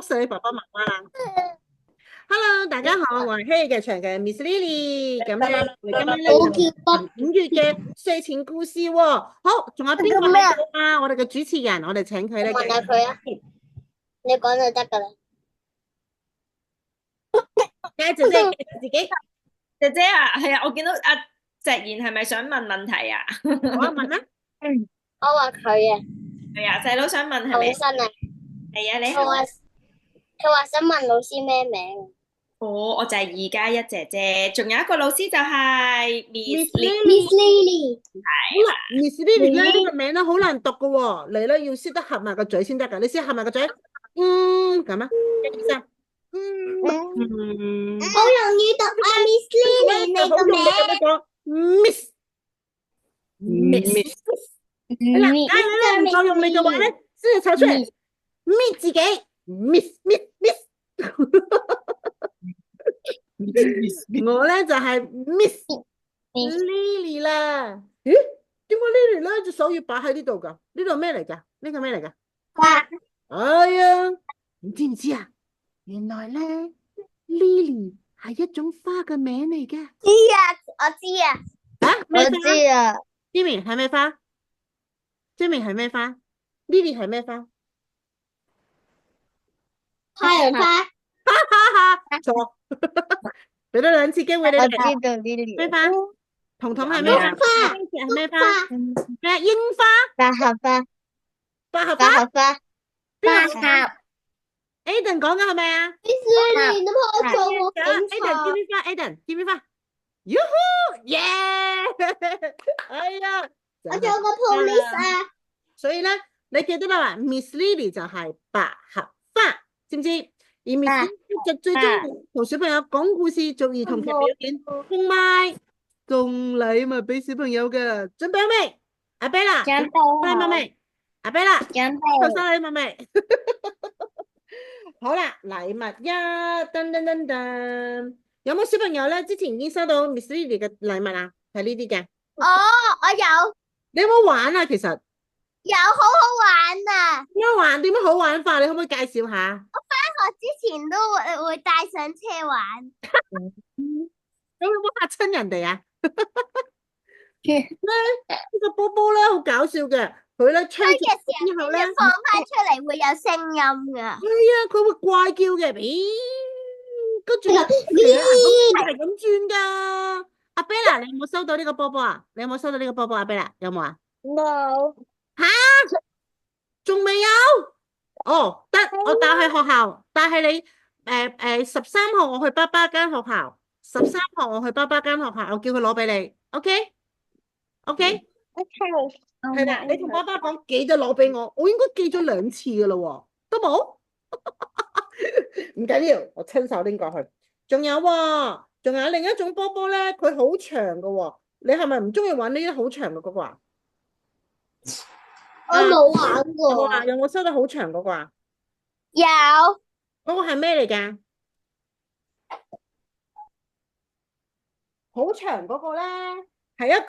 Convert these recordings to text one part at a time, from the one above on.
祝福你爸爸媽媽啦。Hello，大家好，我係希嘅長嘅 Miss Lily。咁咧，我哋今日咧就係5月嘅睡前故事喎。好，仲有邊個喺度啊？我哋嘅主持人，我哋請佢咧。問下佢啊，你講就得噶啦。介紹自己，姐姐啊，係啊，我見到阿石賢係咪想問問題啊？我問啦。我話佢啊，係啊，細佬想問係咪？童新啊，係啊，你好。佢話想問老師咩名？我就係2+1姐姐，仲有一個老師就係 Miss Lee。Miss Lily。好啦，Miss Lily 咧呢個名咧好難讀噶喎，你咧要識得合埋個嘴先得噶。你先合埋個嘴，咁啊，1、2、3，好容易讀啊，Miss Lily 你個名。 Miss。嗱，你唔夠用力嘅話咧，先至湊出嚟搣自己，Miss。我咧就係 Miss Lily 啦。咦？點解 Lily 咧隻手要擺喺呢度噶？呢度咩嚟噶？呢個咩嚟噶？花。哎呀，你知唔知啊？原來咧 Lily 係一種花嘅名嚟噶。知啊，我知啊。啊？咩花？我知啊。Jimmy 係咩花？Jimmy 係咩花？Lily 係咩花？太陽花。錯，俾多2次機會你。我知道 Lily。咩花？彤彤係咩花？係咩花？咩櫻花？百合花。百合花？百合花。百合。Aiden 講嘅係咪啊 Miss Lily 都幫我做我？Aiden 檢查。知唔知花？Aiden 知唔知花？Yoo-hoo！耶！哎呀，我做個 police 啊。所以咧，你記得啦，Miss Lily 就係百合花，知唔知？而 Miss Lily 就最中意同小朋友講故事、做兒童劇表演，同埋送禮物俾小朋友嘅。準備好未？阿 Bella，準備收禮物未？阿 Bella，準備。收禮物未？好啦，禮物一，噔噔噔噔，有冇小朋友咧？之前已經收到 Miss Lily 嘅禮物啊？係呢啲嘅。哦，我有。你有冇玩啊？其實有，好好玩啊！點樣玩？點樣好玩法？你可唔可以介紹下？我之前都會帶上車玩。咁有冇嚇親人哋啊？呢個波波咧好搞笑嘅，佢咧吹住之後咧放翻出嚟會有聲音噶。係啊，佢會怪叫嘅，咦？跟住係咁轉噶。阿 Bella，你有冇收到呢個波波啊？你有冇收到呢個波波啊？阿 Bella 有冇啊？冇。吓？仲未有？哦，得，我帶去學校，帶去你13號我去爸爸間學校，13號我去爸爸間學校，我叫佢攞俾你，OK？OK？ 係啦，你同爸爸講記得攞俾我，我應該寄咗2次噶啦喎，都冇？唔緊要，我親手拎過去。仲有喎，仲有另一種波波咧，佢好長噶喎，你係咪唔中意玩呢啲好長嘅嗰個啊？我冇玩過。有冇收到好長嗰個啊？有。嗰個係咩嚟噶？好長嗰個咧，係一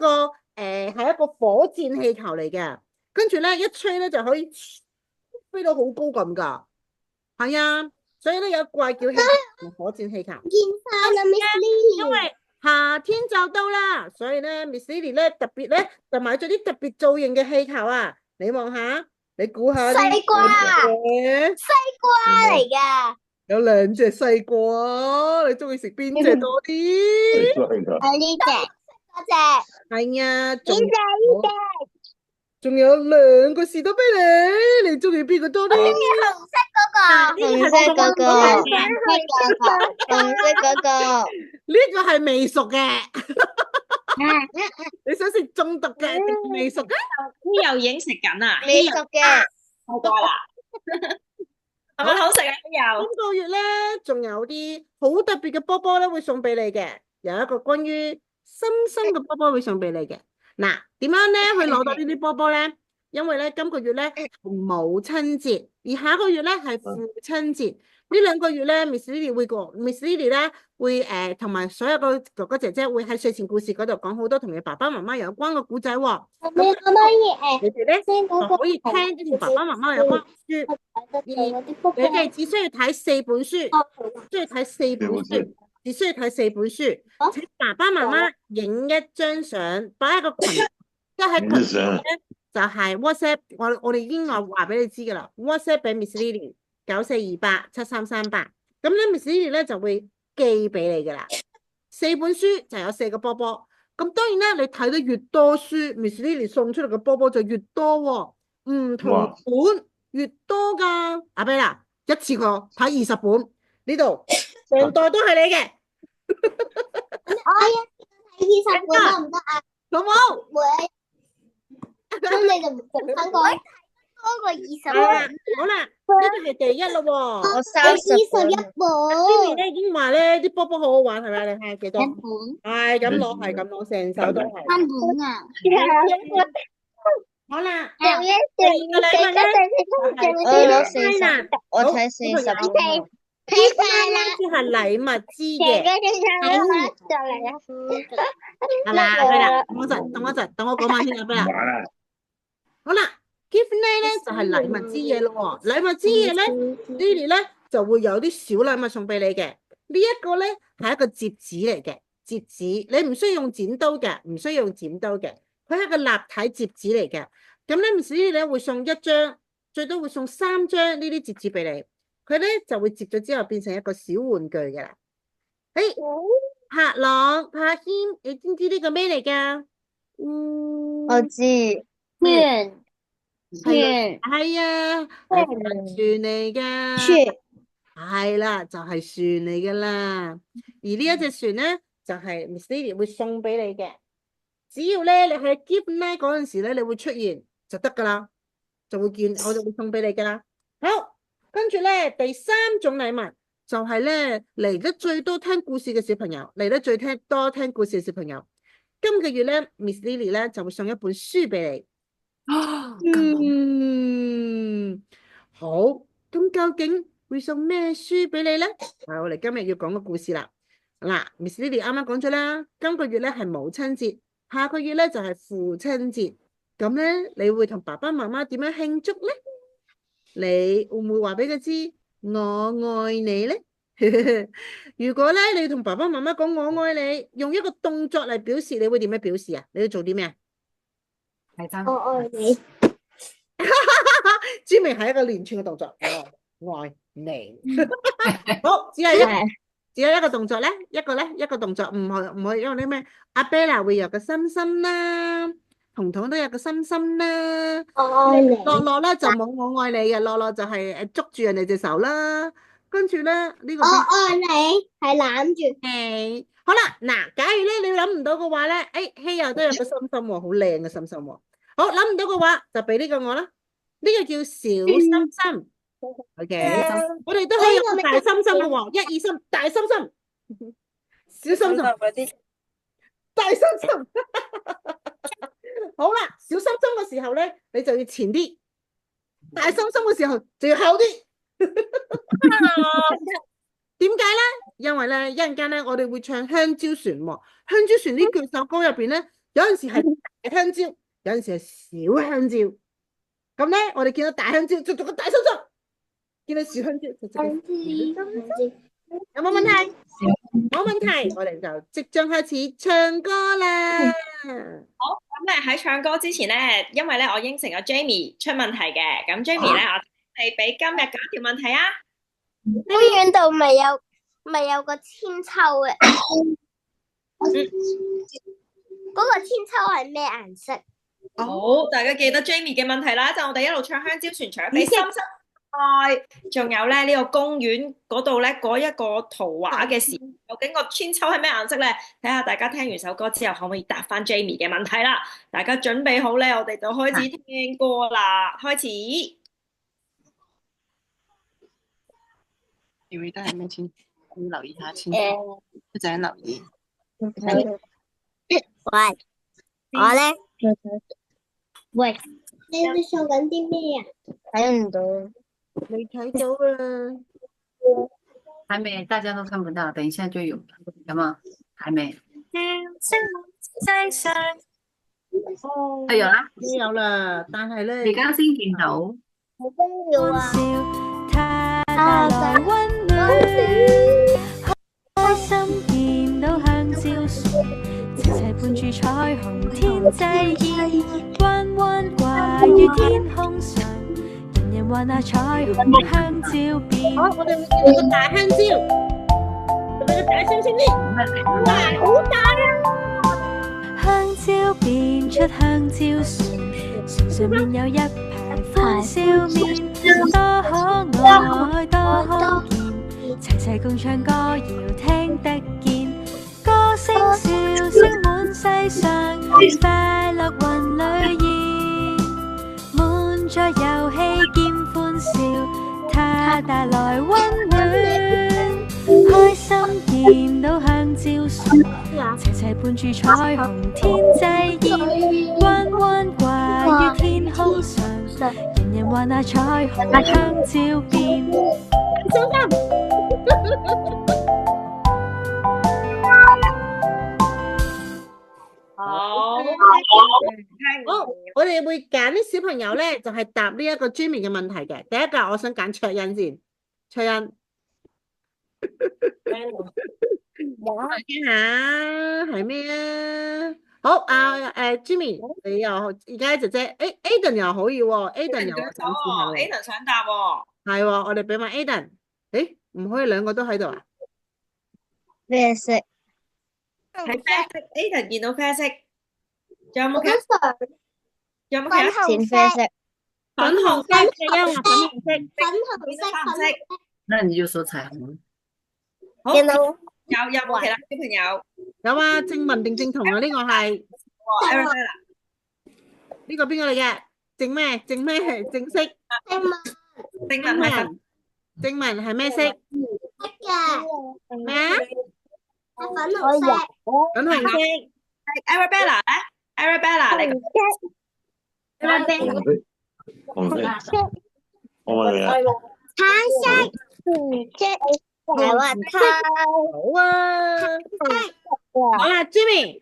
個火箭氣球嚟嘅，跟住咧一吹咧就可以飛到好高咁噶。係啊，所以咧有怪叫氣球同火箭氣球。見翻啦，Miss Lily。因為夏天就到啦，所以咧 Miss Lily 咧特別咧就買咗啲特別造型嘅氣球啊！你望下，你估下西瓜。西瓜嚟噶。有2隻西瓜，你中意食邊隻多啲？係呢隻。嗰隻。係啊，呢隻呢隻。仲有2個士多啤梨，你中意邊個多啲？紅色嗰個。紅色嗰個。紅色嗰個。呢個係未熟嘅。你想食中毒嘅定未熟嘅？呢又已經食緊啦。未熟嘅。好過啦。係咪好食啊？又。今個月咧，仲有啲好特別嘅波波咧，會送俾你嘅。有一個關於星星嘅波波會送俾你嘅。嗱，點樣咧去攞到呢啲波波咧？因為咧今個月咧係母親節，而下個月咧係父親節。呢兩個月咧，Miss Lily 咧會同埋所有個哥哥姐姐會喺睡前故事嗰度講好多同你爸爸媽媽有關嘅故仔喎。你可唔可以你哋咧先嗰個就可以聽啲同爸爸媽媽有關嘅書。你哋只需要睇4本書，需要睇4本書，只需要睇4本書。請爸爸媽媽影一張相，擺喺個群，即係喺群組咧就係 WhatsApp。我哋已經話俾你知㗎啦，WhatsApp 俾 Miss Lily 94287338。咁咧 Miss Lily 咧就會寄俾你㗎啦。4本書就有4個波波。咁當然啦，你睇得越多書，Miss Lily 送出嚟嘅波波就越多喎。唔同本越多㗎。阿 Bella 啦，一次過睇20本，呢度成袋都係你嘅。我一次睇20本得唔得啊？好冇？咁你就唔整翻個多過20本。好啦，呢個係第一咯喎。我31本。Lily 咧已經話咧啲波波好好玩，係咪？你睇下幾多？一本。係咁攞，係咁攞，成手都係。3本啊！好啦，第二個禮物咧，我睇40本。睇晒啦，呢係禮物之夜。就嚟啦。係啦，係啦，等我講埋先，阿飛啦。好啦 ，gift night 咧就係禮物之夜咯喎。禮物之夜咧 ，Lily 咧就會有啲小禮物送俾你嘅。呢一個咧係一個摺紙嚟嘅，摺紙你唔需要用剪刀嘅，唔需要用剪刀嘅，佢係一個立體摺紙嚟嘅。咁咧，Miss Lily 咧會送1張，最多會送3張呢啲摺紙俾你。佢咧就會摺咗之後變成一個小玩具嘅啦。誒，柏朗、柏謙，你知唔知呢個咩嚟㗎？我知，圈，係啊，係船嚟㗎。船，係啦，就係船嚟㗎啦。而呢一隻船咧，就係 Miss Lily 會送俾你嘅。只要咧你喺 gift night 嗰陣時咧，你會出現就得㗎啦，就會見，我就會送俾你㗎啦。好。跟住咧，第3種禮物就係咧嚟得最多聽故事嘅小朋友，嚟得最多聽故事嘅小朋友。今個月咧，Miss Lily 咧就會送一本書俾你。好，咁究竟會送咩書俾你咧？我哋今日要講個故事啦。嗱，Miss Lily 啱啱講咗啦，今個月咧係母親節，下個月咧就係父親節。咁咧，你會同爸爸媽媽點樣慶祝咧？你會唔會話俾佢知我愛你咧？如果咧你同爸爸媽媽講我愛你，用一個動作嚟表示，你會點樣表示啊？你要做啲咩啊？我愛你。知明係一個連串嘅動作，我愛你。好，只有一個動作咧，一個動作，唔可以因為啲咩？阿 Bella 會有個心心啦。彤彤都有個心心啦，我愛你。樂樂咧就冇我愛你嘅，樂樂就係捉住人哋隻手啦，跟住咧呢個我愛你係攬住你。好啦，嗱，假如咧你諗唔到嘅話咧，希友都有個心心喎，好靚嘅心心喎。好，諗唔到嘅話就俾呢個我啦，呢個叫小心心。OK，我哋都可以有個大心心嘅喎，1、2、3，大心心，小心心，大心心。好啦，小心心嘅時候咧，你就要前啲；大心心嘅時候就要後啲。點解咧？因為咧一陣間咧，我哋會唱香蕉船喎。香蕉船呢句首歌入邊咧，有陣時係大香蕉，有陣時係小香蕉。咁咧，我哋見到大香蕉就做個大心心，見到小香蕉就做個小心心。有冇問題？冇問題，我哋就即將開始唱歌啦。好，咁咧喺唱歌之前咧，因為咧我應承咗 Jamie 出問題嘅，咁 Jamie 咧，我哋俾今日講條問題啊。公園度咪有個千秋嘅，嗰個千秋係咩顏色？好，大家記得 Jamie 嘅問題啦，就我哋一路唱香蕉船，除咗俾心心愛，仲有咧呢個公園嗰度咧嗰一個圖畫嘅時，究竟個千秋係咩顏色咧？睇下大家聽完首歌之後可唔可以答翻 Jamie 嘅問題啦？大家準備好咧，我哋就開始聽歌啦，開始。要記得係咩千？要留意下千秋，一陣留意。喂，我咧，喂。你哋做緊啲咩啊？睇唔到。你睇到啦。还没，大家都看不到，等一下就有了，有吗？还没。有啦，都有啦，但係咧，你剛先見到。好緊要啊！它帶來溫暖，開心見到香蕉樹，齊齊伴住彩虹天際線，彎彎掛於天空上，人人話那彩虹香蕉變。好，我哋會見到個大香蕉，係咪個大星星呢？哇，好大啊！香蕉變出香蕉樹，樹上面有一排歡笑面，多可愛多可見，齊齊共唱歌謠聽得見，歌聲笑聲滿世上，快樂雲裏現，滿載遊戲兼歡笑，它帶來溫暖，開心見到香蕉樹，齊齊伴住彩虹天際線，彎彎掛於天空上，人人話那彩虹香蕉變。收音。好，好，我哋會揀啲小朋友咧，就係答呢一個 Jimmy 嘅問題嘅。第一個我想揀卓欣先，卓欣，聽下係咩啊？好啊，Jimmy，你又而家姐姐，Aden 又可以喎，Aden 又想試下喎， Aiden 想答喎，係喎，我哋俾埋 Aden，唔可以兩個都喺度啊？啡色。係啡色。Aiden 見到啡色，仲有冇其他？仲有冇其他？淺啡色。粉紅色，因為粉紅色。粉紅色。粉紅色。那你就說彩虹。好，見到有冇其他小朋友？有啊，正文定正同啊？呢個係Arabella，呢個邊個嚟嘅？正咩？正咩？正色。正文正文係粉正文係咩色？嘅咩啊？粉紅色。粉紅色。 Arabella 咧？Arabella 嚟嘅。紅色，我問你啊，橙色。大滑梯。好啊。好啦，Jimmy，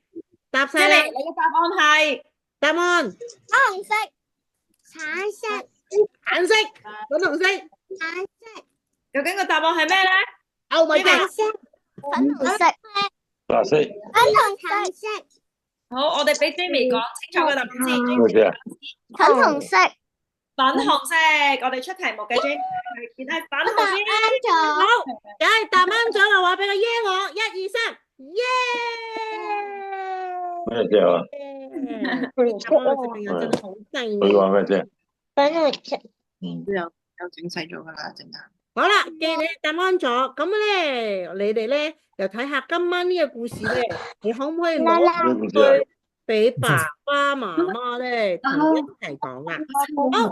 答晒啦。你嘅答案係答案紅色。橙色。橙色、粉紅色。橙色。究竟個答案係咩咧？ Oh my god！粉紅色。白色，粉紅橙色。好，我哋俾 Jamie 講清楚個答案先。咩啫？粉紅色。粉紅色，我哋出題目嘅 Jamie 係粉紅色。啱咗。好，梗係答啱咗嘅話，俾個耶我，1、2、3，耶！咩啫啊？小朋友真係好犀利。佢話咩啫？粉紅色。有整細咗噶啦，陣間。好啦，既然你答啱咗，咁咧，你哋咧又睇下今晚呢個故事咧，你可唔可以攞去俾爸爸媽媽咧同一齊講啊？好，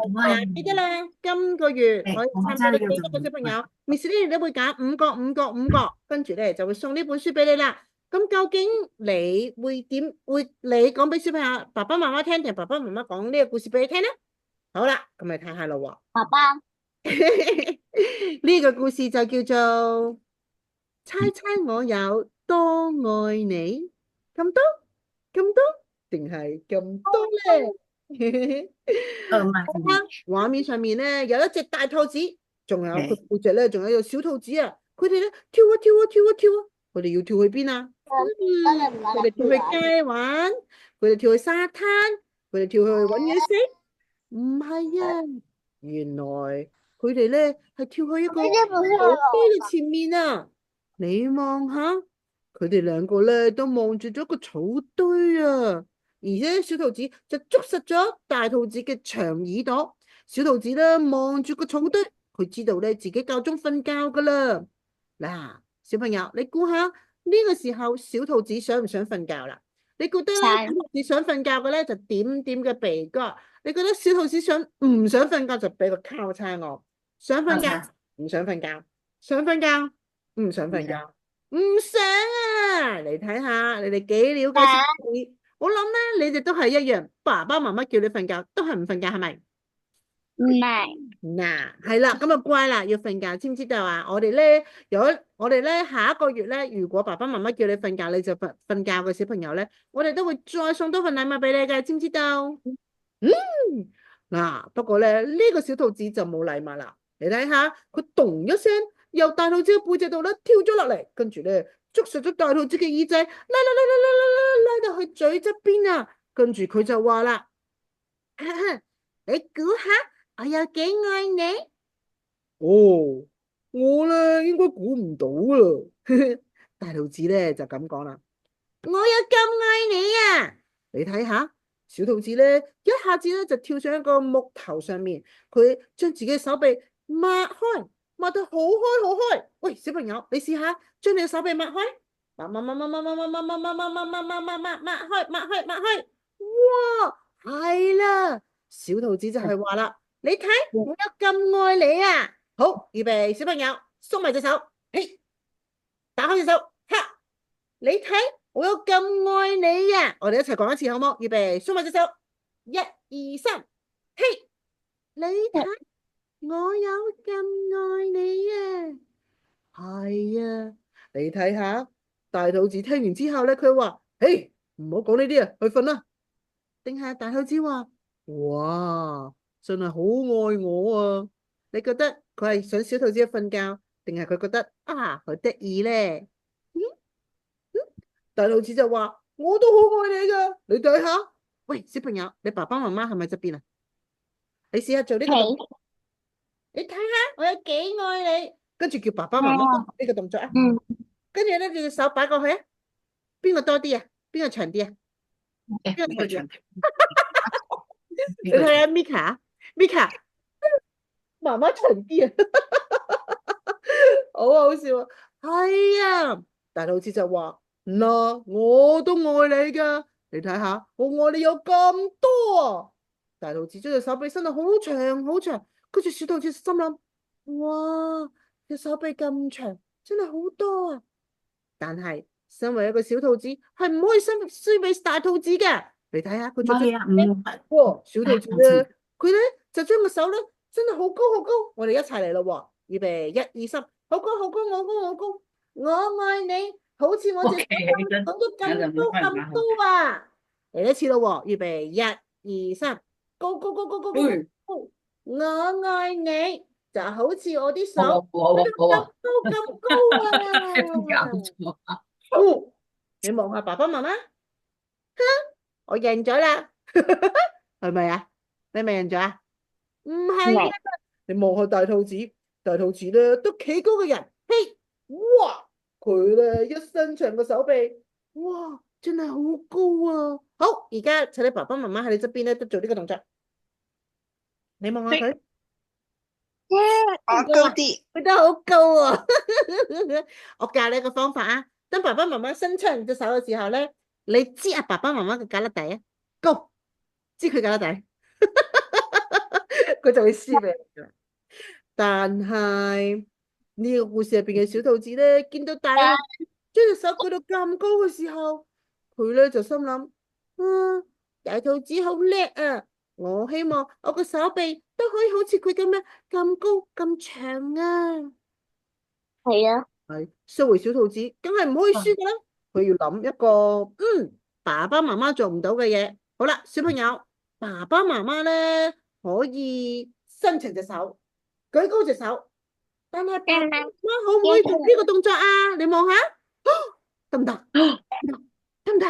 記得啦，今個月可以參加幾多個小朋友？Miss 呢都會揀5個，跟住咧就會送呢本書俾你啦。咁究竟你會點？你講俾小朋友爸爸媽媽聽，定爸爸媽媽講呢個故事俾你聽咧？好啦，咁咪睇下咯喎。爸爸。呢個故事就叫做猜猜我有多愛你，咁多定係咁多咧？畫面上面咧有一隻大兔子，仲有佢背脊咧仲有一個小兔子啊！佢哋咧跳啊跳啊跳啊跳啊！佢哋要跳去邊啊？佢哋跳去街玩，佢哋跳去沙灘，佢哋跳去搵嘢食。唔係啊，原來佢哋咧係跳去一個草堆嘅前面啊！你望下，佢哋兩個咧都望住咗個草堆啊！而且小兔子就捉實咗大兔子嘅長耳朵。小兔子咧望住個草堆，佢知道咧自己夠鐘瞓覺噶啦。嗱，小朋友，你估下呢個時候小兔子想唔想瞓覺啦？你覺得小兔子想瞓覺嘅咧就點點嘅鼻哥。你覺得小兔子唔想瞓覺就俾個交叉我，想瞓覺唔想瞓覺，想瞓覺唔想瞓覺，唔想啊！嚟睇下你哋幾了解小兔子我諗咧，你哋都係一樣，爸爸媽媽叫你瞓覺，都係唔瞓覺，係咪？唔係，嗱，係啦，咁啊乖啦，要瞓覺，知唔知道啊？我哋咧下一個月咧，如果爸爸媽媽叫你瞓覺，你就瞓覺嘅小朋友咧，我哋都會再送多份禮物俾你嘅，知唔知道？嗱，不過咧呢個小兔子就冇禮物啦，你睇下，佢咚一聲由大兔子嘅背脊度咧跳咗落嚟，跟住咧捉實咗大兔子嘅耳仔，拉到去嘴側邊啊，跟住佢就話啦，你估下。我有幾愛你？哦，我咧應該估唔到啦。大兔子咧就咁講啦，我有咁愛你啊！你睇下，小兔子咧一下子咧就跳上一個木頭上面，佢將自己嘅手臂擘開，擘到好開好開。喂，小朋友，你試下將你嘅手臂擘開，擘開。哇，係啦，小兔子就係話啦。你睇，我有咁愛你啊！好，預備，小朋友鬆埋隻手，嘿，打開隻手，哈！你睇，我有咁愛你啊！我哋一齊講一次好冇？預備，鬆埋隻手，一二三，嘿！你睇，我有咁愛你啊！係啊，你睇下，大兔子聽完之後咧，佢話：嘿，唔好講呢啲啊，去瞓啦。定係大兔子話：哇！真係好愛我啊！你覺得佢係想小兔子瞓覺，定係佢覺得啊好得意咧？大兔子就話：我都好愛你噶，你睇下。喂，小朋友，你爸爸媽媽係咪側邊啊？你試下做呢個動作，你睇下我有幾愛你，跟住叫爸爸媽媽呢個動作啊。跟住咧，你隻手擺過去啊。邊個多啲啊？邊個長啲啊？邊個長啲啊？你睇下 Mika，媽媽長啲啊，好好笑啊！係啊，大兔子就話：嗱，我都愛你噶，你睇下，我愛你有咁多啊！大兔子將隻手臂伸到好長好長，跟住小兔子心諗：哇，隻手臂咁長，真係好多啊！但係身為一個小兔子，係唔可以輸俾大兔子嘅。你睇下佢做咗哇，小兔子咧，佢咧就將個手咧真係好高好高，我哋一齊嚟咯喎！預備一二三，好高好高，我高，我愛你，好似我隻手咁講咗咁高啊！嚟一次咯喎！預備一二三，高，我愛你，就好似我啲手咁高啊！你望下爸爸媽媽，我贏咗啦，係咪啊？你咪贏咗啊？唔係啊！你望下大兔子，大兔子咧都企高嘅人，嘿，哇！佢咧一伸長個手臂，哇！真係好高啊！好，而家請你爸爸媽媽喺你側邊咧都做呢個動作，你望下佢，我高啲，佢都好高啊！我教你一個方法啊，當爸爸媽媽伸長隻手嘅時候咧，你擠下爸爸媽媽嘅胳肋底啊，高，擠佢胳肋底，佢就會輸俾你啦。但係呢個故事入邊嘅小兔子咧，見到大兔子將隻手舉到咁高嘅時候，佢咧就心諗：大兔子好叻啊！我希望我個手臂都可以好似佢咁樣咁高咁長啊！係啊，係，身為小兔子，梗係唔可以輸噶啦。佢要諗一個爸爸媽媽做唔到嘅嘢。好啦，小朋友，爸爸媽媽咧可以伸長隻手，舉高隻手，但係爸爸媽媽可唔可以做呢個動作啊？你望下，得唔得？得唔得？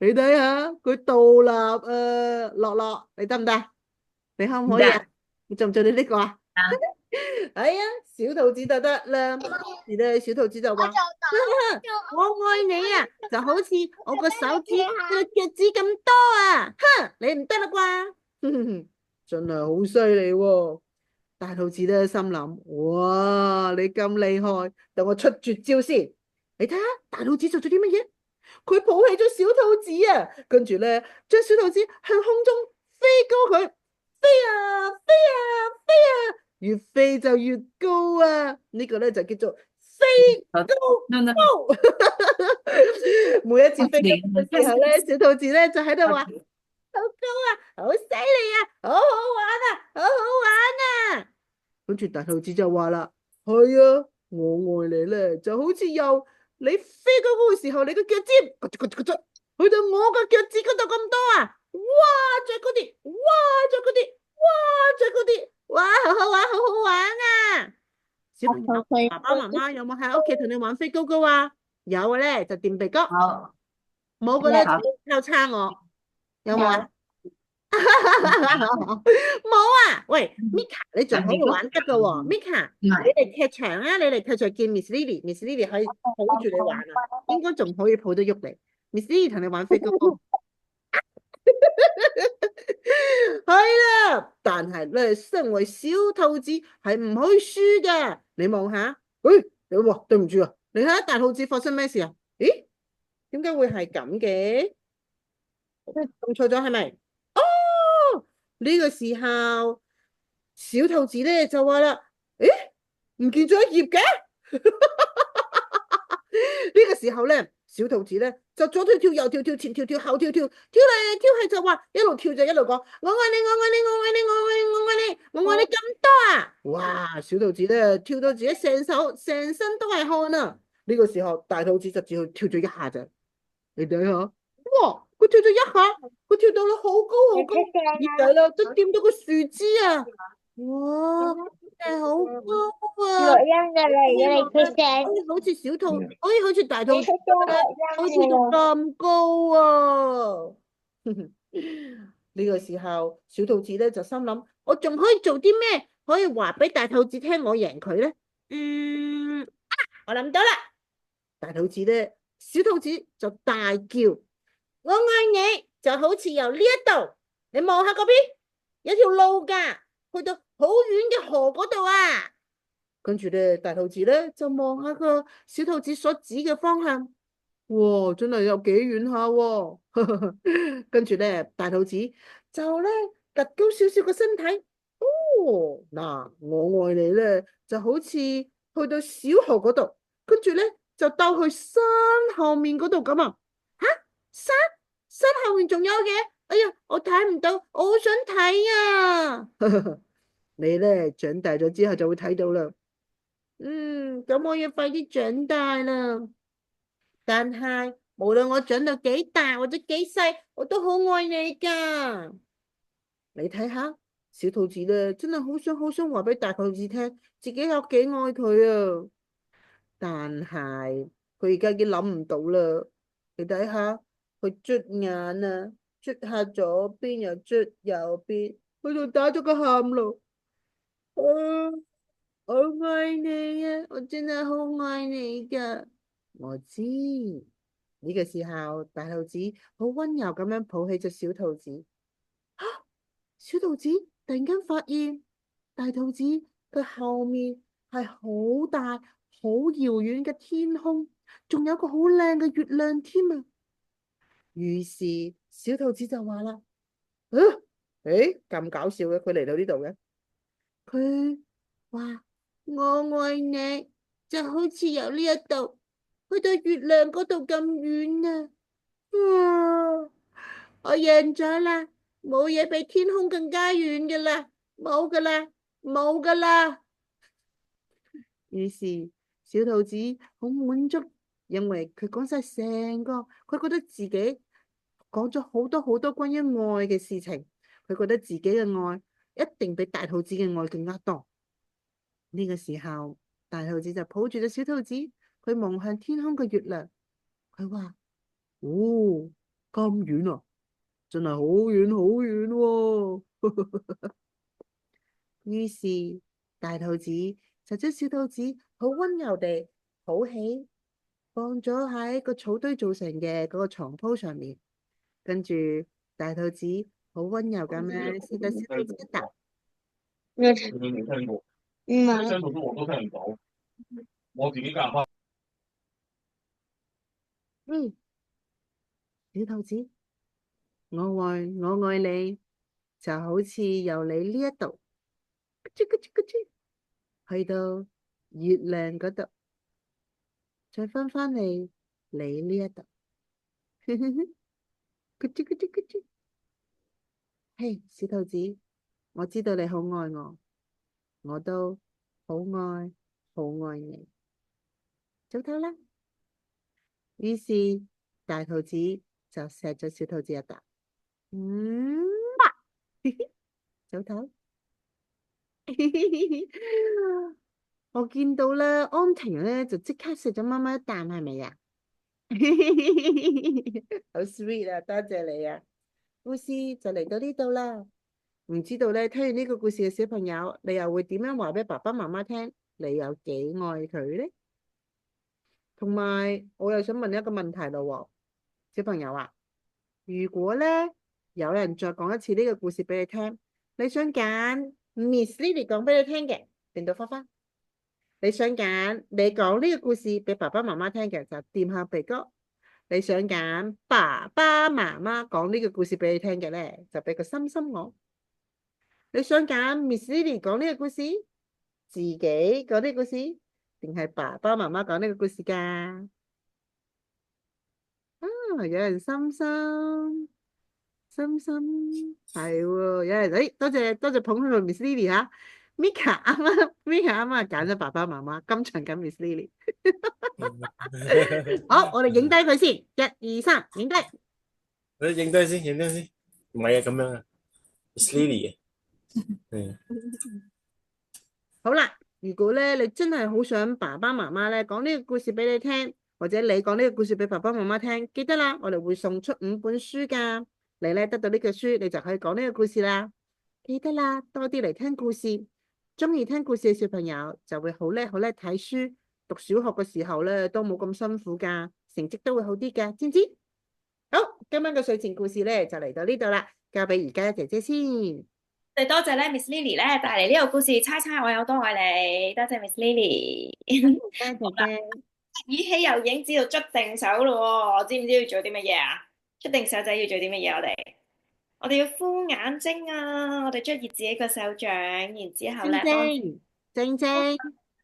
你睇下佢倒立樂，你得唔得？你可唔可以啊？你做唔做到呢個啊？哎呀，小兔子就得啦。而咧，小兔子就話：我愛你啊，就好似我個手指個腳趾咁多啊！哼，你唔得啦啩？真係好犀利喎！大兔子咧心諗：哇，你咁厲害，等我出絕招先。你睇下，大兔子做咗啲乜嘢？佢抱起咗小兔子啊，跟住咧將小兔子向空中飛高佢，飛啊飛啊飛啊！越飛就越高啊！呢個咧就叫做飛好高那那高。每一次飛高高嘅時候咧，小兔子咧就喺度話：好高啊，好犀利啊，好好玩啊，好好玩啊！跟住大兔子就話啦：係啊，我愛你咧，就好似由你飛高高嘅時候，你個腳尖去到我個腳趾嗰度咁多啊！哇，再高啲，哇，再高啲，哇，再高啲，哇，好好玩，好好玩啊！小朋友，爸爸媽媽有冇喺屋企同你玩飛高高啊？有嘅咧就墊鼻哥，好，冇嘅咧就好交叉我，有冇啊？冇啊！喂，Mika，你仲可以玩得噶喎，Mika，你嚟劇場啊！你嚟劇場見 Miss Lily，Miss Lily 可以抱住你玩啊，應該仲可以抱得喐你。Miss Lily 同你玩飛高高，係啦。但係咧，身為小兔子係唔可以輸噶。你望下，誒，哇，對唔住啊，你睇下大兔子發生咩事啊？咦，點解會係咁嘅？做錯咗係咪？哦，呢個時候小兔子咧就話啦，誒，唔見咗一頁嘅。呢個時候咧，小兔子咧就左跳跳，右跳跳，前跳跳，後跳跳，跳嚟跳去就話，一路跳就一路講，我愛你，我愛你，我愛你，我愛你，我愛你，我愛你咁多啊！哇，小兔子咧跳到自己成身都係汗啊！呢個時候大兔子就只係跳咗一下咋，你睇下，哇，佢跳咗一下，佢跳到咗好高好高，而家啦都掂到個樹枝啊！哇，真係好高啊！錄音嘅嚟嘅嚟，佢成可以好似小兔，可以好似大兔你識咗錄好似音嘅到咁高啊！呢個時候，小兔子咧就心諗：我仲可以做啲咩可以話俾大兔子聽我贏佢咧？我諗到啦！大兔子咧，小兔子就大叫：我愛你！就好似由呢一度，你望下嗰邊有條路噶，去到好遠嘅河嗰度啊！跟住咧，大兔子咧就望下個小兔子所指嘅方向，哇，真係有幾遠下喎！跟住咧，大兔子就咧突高少少個身體，哦，嗱，我愛你咧，就好似去到小河嗰度，跟住咧就兜去山後面嗰度咁啊！吓，山後面仲有嘅，哎呀，我睇唔到，我好想睇啊！你咧長大咗之後就會睇到啦。咁我要快啲長大啦。但係無論我長到幾大或者幾細，我都好愛你噶。你睇下，小兔子咧，真係好想話俾大兔子聽，自己有幾愛佢啊。但係佢而家已經諗唔到啦。你睇下，佢捽眼啊，捽下左邊又捽右邊，佢仲打咗個喊路。我愛你啊！我真係好愛你噶。我知呢個時候，大兔子好溫柔咁樣抱起隻小兔子。小兔子突然間發現，大兔子嘅後面係好大、好遙遠嘅天空，仲有個好靚嘅月亮添啊！於是小兔子就話啦：咁搞笑嘅，佢嚟到呢度嘅，佢話。我愛你，就好似由呢一度去到月亮嗰度咁遠啊！我贏咗啦，冇嘢比天空更加遠嘅啦，冇噶啦，冇噶啦。於是小兔子好滿足，因為佢講晒成個，佢覺得自己講咗好多好多關於愛嘅事情，佢覺得自己嘅愛一定比大兔子嘅愛更加多。呢個時候，大兔子就抱住隻小兔子，佢望向天空嘅月亮，佢話：哦，咁遠啊，真係好遠好遠喎。於是大兔子就將小兔子好溫柔地抱起，放咗喺個草堆造成嘅嗰個床鋪上面，跟住大兔子好溫柔咁樣錫咗小兔子一啖。你未聽過？唔啲聲係，讀都我都聽唔到，我自己夾翻。小兔子，我愛你，就好似由你呢一度，去到月亮嗰度，再翻返嚟你呢一度。咕吱咕吱咕吱。嘿，小兔子，我知道你好愛我，我都好愛好愛你。早唞啦。於是大兔子就錫咗小兔子一啖。早唞。我見到咧，安婷咧就即刻食咗媽媽一啖，係咪呀？好 sweet 啊，多謝你啊！故事就嚟到呢度啦。唔知道咧，聽完呢個故事嘅小朋友，你又會點樣話俾爸爸媽媽聽？你有幾愛佢咧？同埋，我又想問一個問題咯，小朋友啊，如果咧有人再講一次呢個故事俾你聽，你想揀 Miss Lily 講俾你聽嘅，變到花花。你想揀你講呢個故事俾爸爸媽媽聽嘅，就掂下鼻哥。你想揀爸爸媽媽講呢個故事俾你聽嘅咧，就俾個心心我。你想揀 Miss Lily 講呢個故事，自己講呢個故事，定係爸爸媽媽講呢個故事噶？啊，有人心心係喎，有人多謝捧佢個 Miss Lily 吓。Mika 啱啱揀咗爸爸媽媽，今場緊 Miss Lily。好，我哋影低佢先，1、2、3，影低。你影低先，唔係啊，咁樣啊 ，Miss Lily 嘅。好啦，如果咧你真係好想爸爸媽媽咧講呢個故事俾你聽，或者你講呢個故事俾爸爸媽媽聽，記得啦，我哋會送出5本書噶，你咧得到呢個書，你就可以講呢個故事啦。記得啦，多啲嚟聽故事。中意聽故事嘅小朋友就會好叻睇書，讀小學嘅時候咧都冇咁辛苦噶，成績都會好啲噶，知唔知？好，今晚嘅睡前故事咧就嚟到呢度啦，交俾而家姐姐先。我哋多謝咧 Miss Lily 咧帶嚟呢個故事，猜猜我有多愛你，多謝 Miss Lily。多謝。語氣又已經知道捽定手咯，知唔知要做啲乜嘢啊？捽定手仔要做啲乜嘢？我哋要敷眼睛啊！我哋捽熱自己個手掌，然之後咧，靜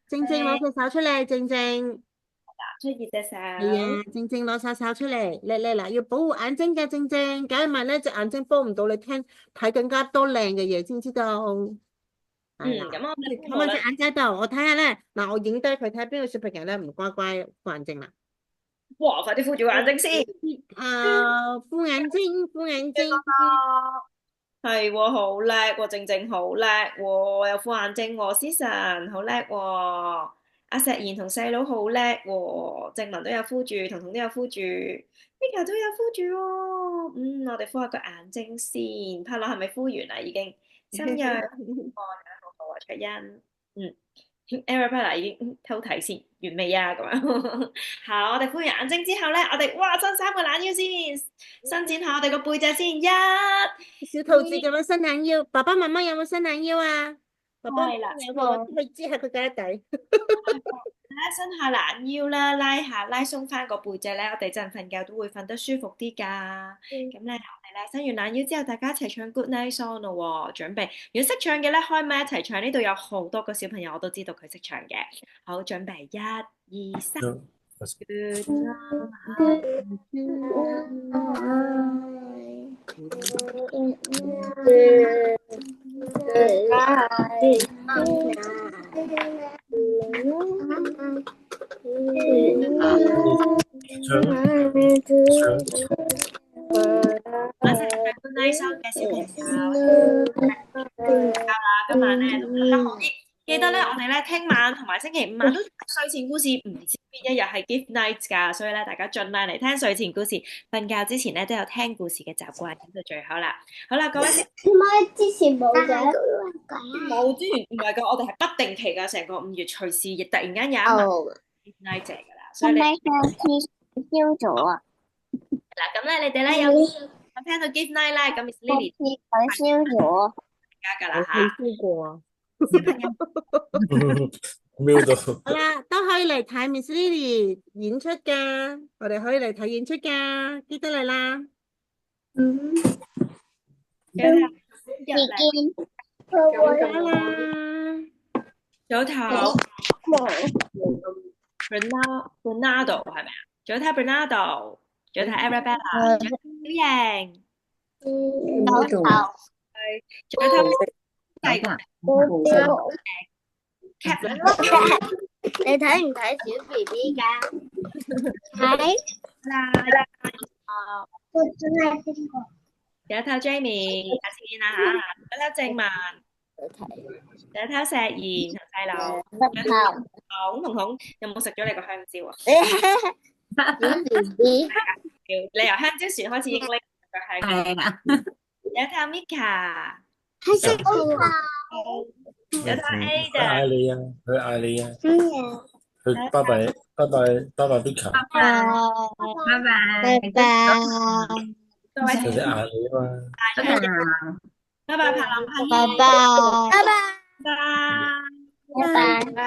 靜攞隻手出嚟，靜靜捽熱隻手。係啊，靜靜攞隻手出嚟，叻嗱，要保護眼睛嘅，靜靜，假如唔係咧隻眼睛幫唔到你睇更加多靚嘅嘢，知唔知道？咁我哋睇下隻眼仔度，我睇下咧，嗱，我影低佢睇下邊個小朋友咧唔乖乖敷眼睛啦。哇！快啲敷住眼睛先。敷眼睛。係喎，好叻喎，靜靜好叻喎，又敷眼睛喎，思晨好叻喎，阿石賢同細佬好叻喎，靜文都有敷住，彤彤都有敷住，Mika 都有敷住喎。我哋敷下個眼睛先。柏樂係咪敷完啦？已經。心陽，好啊，卓欣。Arabella 已經偷睇先，完未啊？咁樣。好，我哋敷完眼睛之後咧，我哋伸3個懶腰先，伸展下我哋個背脊先。小兔子咁樣伸懶腰，爸爸媽媽有冇伸懶腰啊？爸爸係啦，有冇去支下佢腳底？伸下懶腰啦，拉鬆翻個背脊咧，我哋陣瞓覺都會瞓得舒服啲噶。咁咧，我哋咧伸完懶腰之後，大家一齊唱 Good Night Song 咯。準備，如果識唱嘅咧，開咪一齊唱。呢度有好多個小朋友，我都知道佢識唱嘅。好，準備1、2、3。Good night song 嘅小朋友，今晚咧都瞓得好啲。記得咧，我哋咧聽晚同埋星期5晚都睡前故事，唔知邊一日係 Gift Night 噶，所以咧大家盡量嚟聽睡前故事。瞓覺之前咧都有聽故事嘅習慣，咁就最好啦。好啦，各位。點解之前冇嘅？冇，之前唔係噶，我哋係不定期噶，成個5月隨時亦突然間有一晚 Gift Night 噶啦，所以你燒咗啊！嗱，咁咧你哋咧有聽到 Gift Night 啦，咁 Miss Lily 燒咗，家噶啦吓。燒過啊！小朋友瞄到。好啦，都可以嚟睇 Miss Lily 演出噶，我哋可以嚟睇演出噶，記得嚟啦。早唞。Bernardo 係咪啊？仲有睇 Bernardo，仲有睇 Arabella，仲有睇小瑩，豆豆，仲有睇第個 Kevin 你睇唔睇小 B B 噶？睇啦，我真係邊個？仲有睇 Jamie，下次見啦嚇，仲有睇靜文，仲有睇石賢同細佬，彤彤有冇食咗你個香蕉啊？小 B B 你由香蕉船開始已經拎個香蕉，係啊，有睇 Mika，係識佢啊！有睇佢 Ada，嗌你啊，佢嗌你啊，嗯，佢拜拜拜拜拜拜 Bika，拜拜，各位佢哋嗌你啊嘛。拜拜，柏林，拜拜，拜拜，拜拜。拜拜。